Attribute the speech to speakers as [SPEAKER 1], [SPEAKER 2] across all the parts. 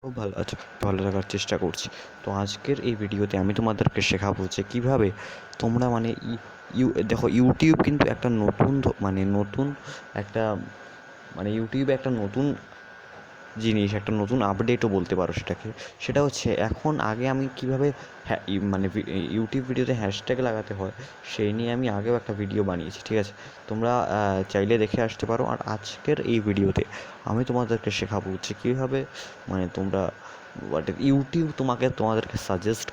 [SPEAKER 1] খুব ভালো আচ্ছা, ভালো রাখার চেষ্টা করছি। তো আজকের এই ভিডিওতে আমি তোমাদেরকে শেখাবো যে কীভাবে তোমরা মানে দেখো ইউটিউব কিন্তু একটা নতুন নতুন একটা ইউটিউবে একটা নতুন জিনিস, একটা নতুন আপডেটও বলতে পারো সেটাকে। সেটা হচ্ছে এখন আগে আমি কীভাবে ইউটিউব ভিডিওতে হ্যাশট্যাগ লাগাতে হয় সেই নিয়ে আমি আগেও একটা ভিডিও বানিয়েছি, ঠিক আছে? তোমরা চাইলে দেখে আসতে পারো। আর আজকের এই ভিডিওতে আমি তোমাদেরকে শেখাবো যে কীভাবে তোমরা ইউটিউব তোমাদেরকে সাজেস্ট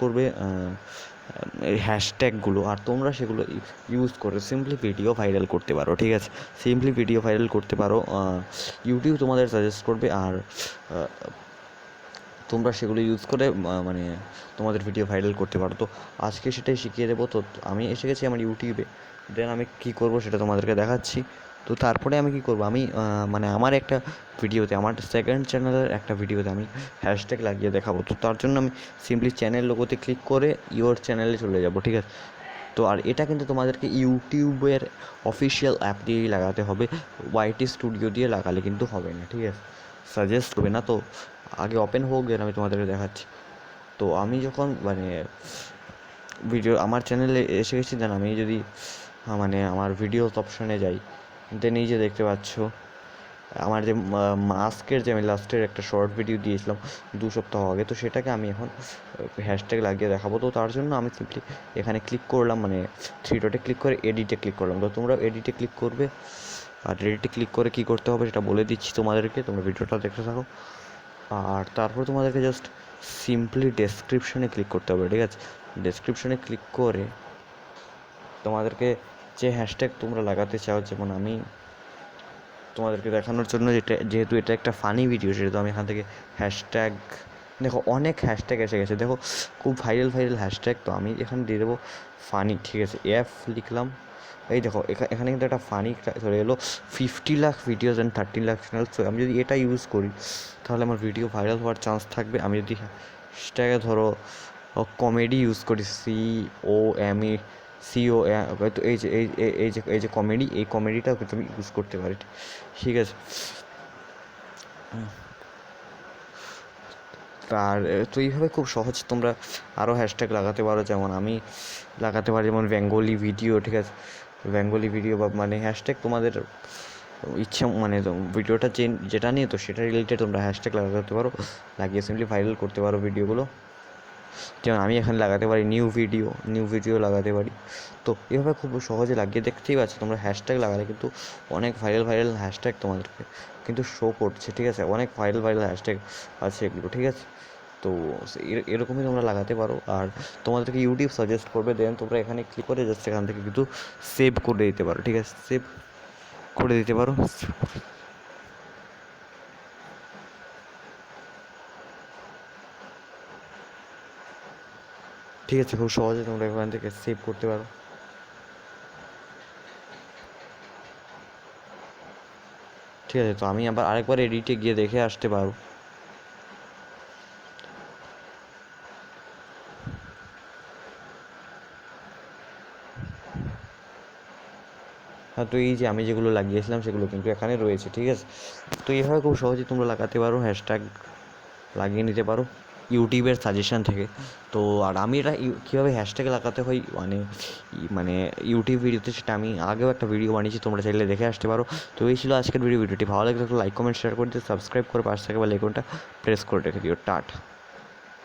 [SPEAKER 1] করবে এই হ্যাশট্যাগুলো, আর তোমরা সেগুলো ইউজ করে সিম্পলি ভিডিও ভাইরাল করতে পারো, ঠিক আছে? সিম্পলি ভিডিও ভাইরাল করতে পারো, ইউটিউব তোমাদের সাজেস্ট করবে, আর তোমরা সেগুলো ইউজ করে তোমাদের ভিডিও ভাইরাল করতে পারো। তো আজকে সেটাই শিখিয়ে দেবো। তো আমি এসে গেছি আমার ইউটিউবে, দেন আমি কী করবো সেটা তোমাদেরকে দেখাচ্ছি। তো তারপরে আমি কী করবো, আমি আমার একটা ভিডিওতে, আমার সেকেন্ড চ্যানেলের একটা ভিডিওতে আমি হ্যাশট্যাগ লাগিয়ে দেখাবো। তো তার জন্য আমি সিম্পলি চ্যানেল লোগোতে ক্লিক করে ইওর চ্যানেলে চলে যাব, ঠিক আছে? তো আর এটা কিন্তু তোমাদেরকে ইউটিউবের অফিসিয়াল অ্যাপ দিয়েই লাগাতে হবে, ওয়াইটি স্টুডিও দিয়ে লাগালে কিন্তু হবে না, ঠিক আছে? সাজেস্ট করবে না। তো আগে ওপেন হোক, দেন আমি তোমাদেরকে দেখাচ্ছি। তো আমি যখন আমার চ্যানেলে এসে গেছি, দেন আমি যদি আমার ভিডিওস অপশানে যাই, দেন এই যে দেখতে পাচ্ছ আমার যে মাস্কের যে আমি লাস্টের একটা শর্ট ভিডিও দিয়েছিলাম 2 সপ্তাহ আগে, তো সেটাকে আমি এখন হ্যাশট্যাগ লাগিয়ে দেখাবো। তো তার জন্য আমি সিম্পলি এখানে ক্লিক করলাম, 3 ডটে ক্লিক করে এডিটে ক্লিক করলাম। তো তোমরা এডিটে ক্লিক করবে, আর এডিটে ক্লিক করে কী করতে হবে সেটা বলে দিচ্ছি তোমাদেরকে, তোমরা ভিডিওটা দেখতে থাকো। আর তারপর তোমাদেরকে জাস্ট সিম্পলি ডেসক্রিপশনে ক্লিক করতে হবে, ঠিক আছে? ডেসক্রিপশনে ক্লিক করে তোমাদেরকে যে হ্যাশট্যাগ তোমরা লাগাতে চাও, যেমন আমি তোমাদেরকে দেখানোর জন্য যেহেতু এটা একটা ফানি ভিডিও, সেহেতু আমি এখান থেকে হ্যাশট্যাগ, দেখো অনেক হ্যাশট্যাগ এসে গেছে, দেখো খুব ভাইরাল হ্যাশট্যাগ। তো আমি এখানে দিয়ে দেবো ফানি, ঠিক আছে? লিখলাম, এই দেখো এখানে কিন্তু একটা ফানি চলে এলো, 50 lakh videos and 13 lakh channel. তো আমি যদি এটা ইউজ করি তাহলে আমার ভিডিও ভাইরাল হওয়ার চান্স থাকবে। আমি যদি হ্যাশট্যাগে ধরো কমেডি ইউজ করি, সিও, তো এই যে কমেডি, এই কমেডিটাও কিন্তু আমি ইউজ করতে পারি, ঠিক আছে? আর তো এইভাবে খুব সহজ তোমরা আরও হ্যাশট্যাগ লাগাতে পারো, যেমন আমি লাগাতে পারি যেমন বেঙ্গলি ভিডিও, ঠিক আছে? বেঙ্গলি ভিডিও বা হ্যাশট্যাগ তোমাদের ইচ্ছা, ভিডিওটা যেটা নিয়ে, তো সেটা রিলেটেড তোমরা হ্যাশট্যাগ লাগাতে পারো, লাগিয়ে সিম্পলি ভাইরাল করতে পারো ভিডিওগুলো। যেমন আমি এখানে লাগাতে পারি নিউ ভিডিও লাগাতে পারি। তো এভাবে খুব সহজে লাগিয়ে, দেখতেই পাচ্ছ তোমরা হ্যাশট্যাগ লাগালে কিন্তু অনেক ভাইরাল হ্যাশট্যাগ তোমাদেরকে কিন্তু শো করছে, ঠিক আছে? অনেক ভাইরাল হ্যাশট্যাগ আছে এগুলো, ঠিক আছে? তো এরকমই তোমরা লাগাতে পারো, আর তোমাদেরকে ইউটিউব সাজেস্ট করবে, দেন তোমরা এখানে ক্লিক করে জাস্ট এখান থেকে কিন্তু সেভ করে দিতে পারো, ঠিক আছে? সেভ করে দিতে পারো। ঠিক আছে, খুব সহজে তোমরা এখান থেকে সেভ করতে পারো, ঠিক আছে? তো আমি আবার আরেকবার এডিটে গিয়ে দেখে আসতে পারো। হ্যাঁ, তো এই যে আমি যেগুলো লাগিয়েছিলাম সেগুলো কিন্তু এখানে রয়েছে, ঠিক আছে? তো এইভাবে খুব সহজেই তোমরা লাগাতে পারো, হ্যাশট্যাগ লাগিয়ে নিতে পারো ইউটিউবের সাজেশান থেকে। তো আর আমি এটা কীভাবে হ্যাশট্যাগ লাগাতে হয় ইউটিউব ভিডিওতে, সেটা আমি আগেও একটা ভিডিও বানিয়েছি, তোমরা চাইলে দেখে আসতে পারো। তো এই ছিল আজকের ভিডিওটি ভালো লাগলে একটু লাইক কমেন্ট শেয়ার করে দিও, সাবস্ক্রাইব করে পাশে থাকা বেল আইকনটা প্রেস করে রেখে দিও। টাটা।